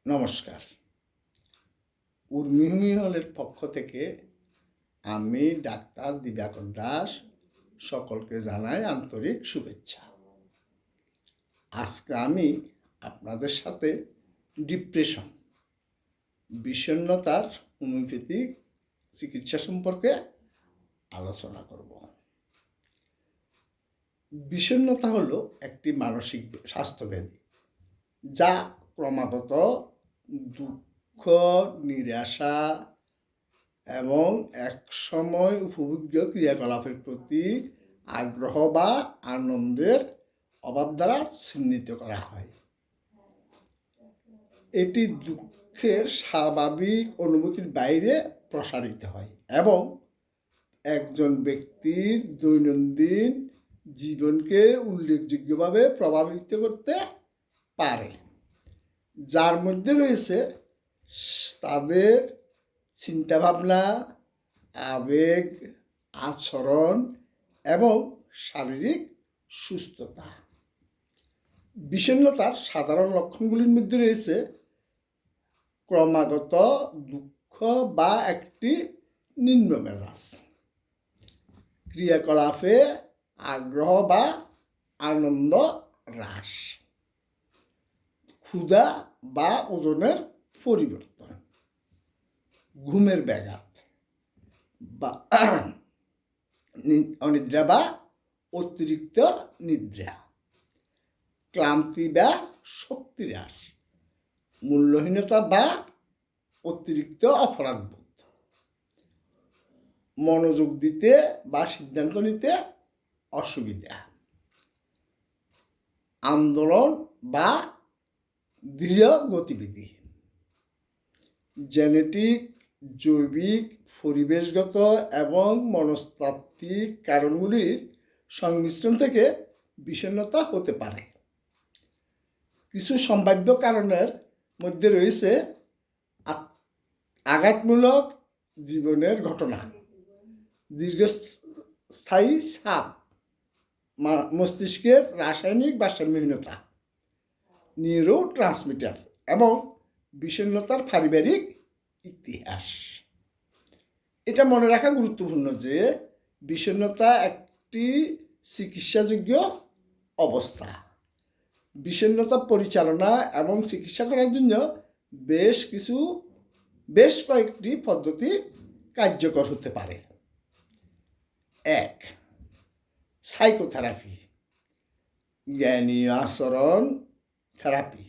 নমস্কার। উর্মি হলের পক্ষ থেকে আমি ডাক্তার দিবাকর দাস সকলকে জানাই আন্তরিক শুভেচ্ছা। আজকে আমি আপনাদের সাথে ডিপ্রেশন, বিষণ্ণতার হোমিওপ্যাথিক চিকিৎসা সম্পর্কে আলোচনা করব। বিষণ্ণতা হলো একটি মানসিক স্বাস্থ্যব্যাধি যা ক্রমাগত দুঃখ, নিরাশা এবং একসময় উপভোগ্য ক্রিয়াকলাপের প্রতি আগ্রহ বা আনন্দের অভাব দ্বারা চিহ্নিত করা হয়। এটি দুঃখের স্বাভাবিক অনুভূতির বাইরে প্রসারিত হয় এবং একজন ব্যক্তির দৈনন্দিন জীবনকে উল্লেখযোগ্যভাবে প্রভাবিত করতে পারে, যার মধ্যে রয়েছে তাদের চিন্তাভাবনা, আবেগ, আচরণ এবং শারীরিক সুস্থতা। বিষণ্ণতার সাধারণ লক্ষণগুলির মধ্যে রয়েছে ক্রমাগত দুঃখ বা একটি নিম্ন মেজাজ, ক্রিয়াকলাপে আগ্রহ বা আনন্দ হ্রাস, ক্ষুধা বা ওজনের পরিবর্তন, ঘুমের ব্যাঘাত বা অনিদ্রা বা অতিরিক্ত নিদ্রা, ক্লান্তি বা শক্তি হ্রাস, মূল্যহীনতা বা অতিরিক্ত অপরাধবোধ, মনোযোগ দিতে বা সিদ্ধান্ত নিতে অসুবিধা, আন্দোলন বা দৃঢ় গতিবিধি, জেনেটিক, জৈবিক, পরিবেশগত এবং মনস্তাত্ত্বিক কারণগুলির সংমিশ্রণ থেকে বিষণ্ণতা হতে পারে। কিছু সম্ভাব্য কারণের মধ্যে রয়েছে আঘাতমূলক জীবনের ঘটনা, দীর্ঘস্থায়ী চাপ, মস্তিষ্কের রাসায়নিক ভারসাম্যহীনতা, নিউরো ট্রান্সমিটার এবং বিষণ্ণতার পারিবারিক ইতিহাস। এটা মনে রাখা গুরুত্বপূর্ণ যে বিষণ্ণতা একটি চিকিৎসাযোগ্য অবস্থা। বিষণ্ণতা পরিচালনা এবং চিকিৎসা করার জন্য বেশ কয়েকটি পদ্ধতি কার্যকর হতে পারে। 1. সাইকোথেরাপি, জ্ঞানী আচরণ থেরাপি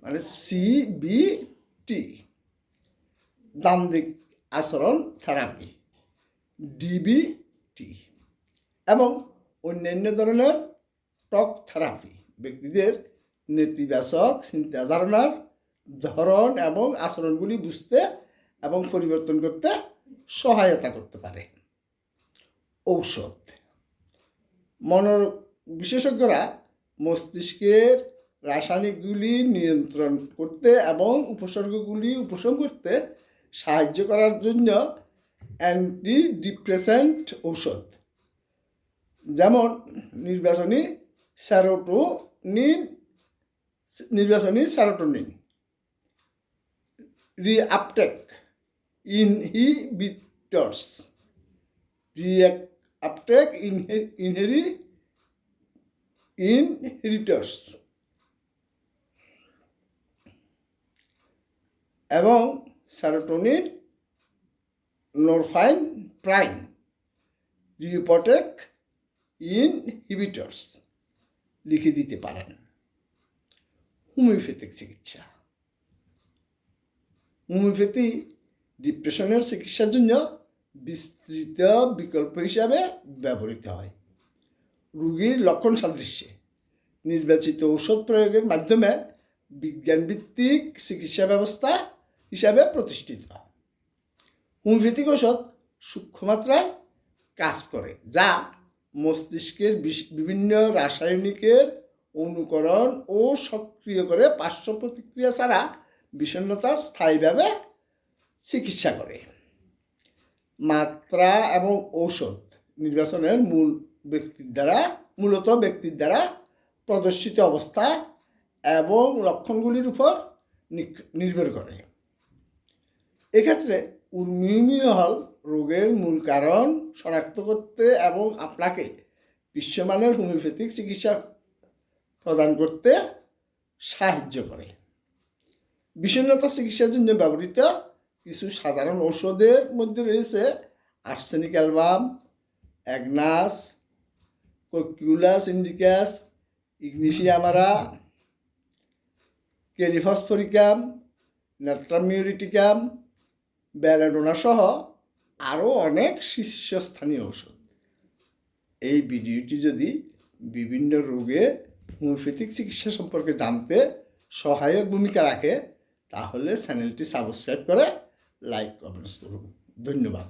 মানে CBT, দ্বান্দ্বিক আচরণ থেরাপি DBT এবং অন্যান্য ধরনের টক থেরাপি ব্যক্তিদের নেতিবাচক চিন্তাধারণার ধরন এবং আচরণগুলি বুঝতে এবং পরিবর্তন করতে সহায়তা করতে পারে। ঔষধ, বিশেষজ্ঞরা মস্তিষ্কের রাসায়নিকগুলি নিয়ন্ত্রণ করতে এবং উপসর্গগুলি উপশম করতে সাহায্য করার জন্য অ্যান্টিডিপ্রেসেন্ট ঔষধ যেমন নির্বাচনী সেরোটোনিন রিআপটেক ইনহিবিটর্স, এবং সেরোটোনিন নরফাইনপ্রাইন রিপোর্টেক ইনহিবিটর্স লিখে দিতে পারেন। হোমিওপ্যাথিক চিকিৎসা, হোমিওপ্যাথি ডিপ্রেশনের চিকিৎসার জন্য বিস্তৃত বিকল্প হিসাবে ব্যবহৃত হয়। রোগীর লক্ষণ সাদৃশ্যে নির্বাচিত ঔষধ প্রয়োগের মাধ্যমে বিজ্ঞানভিত্তিক চিকিৎসা ব্যবস্থা হিসাবে প্রতিষ্ঠিত। হোমিওপ্যাথিক ঔষধ সূক্ষ্মমাত্রায় কাজ করে, যা মস্তিষ্কের বিভিন্ন রাসায়নিকের অনুকরণ ও সক্রিয় করে পার্শ্ব প্রতিক্রিয়া ছাড়া বিষণ্ণতার স্থায়ীভাবে চিকিৎসা করে। মাত্রা এবং ঔষধ নির্বাচনের মূলত ব্যক্তির দ্বারা প্রদর্শিত অবস্থা এবং লক্ষণগুলির উপর নির্ভর করে। এক্ষেত্রে উর্মিউমিও হল রোগের মূল কারণ শনাক্ত করতে এবং আপনাকে বিশ্বমানের হোমিওপ্যাথিক চিকিৎসা প্রদান করতে সাহায্য করে। বিষণ্ণতা চিকিৎসার জন্য ব্যবহৃত কিছু সাধারণ ঔষধের মধ্যে রয়েছে arsenic album, agnus, কোকিউলাস indicus, Ignatia আমারা, ক্যারিফসফরিকাম, নাট্রামিউরিটিকাম, বেলাডোনা সহ আরও অনেক শীর্ষস্থানীয় ঔষধ। এই ভিডিওটি যদি বিভিন্ন রোগে হোমিওপ্যাথিক চিকিৎসা সম্পর্কে জানতে সহায়ক ভূমিকা রাখে তাহলে চ্যানেলটি সাবস্ক্রাইব করে লাইক কমেন্টস করুন। ধন্যবাদ।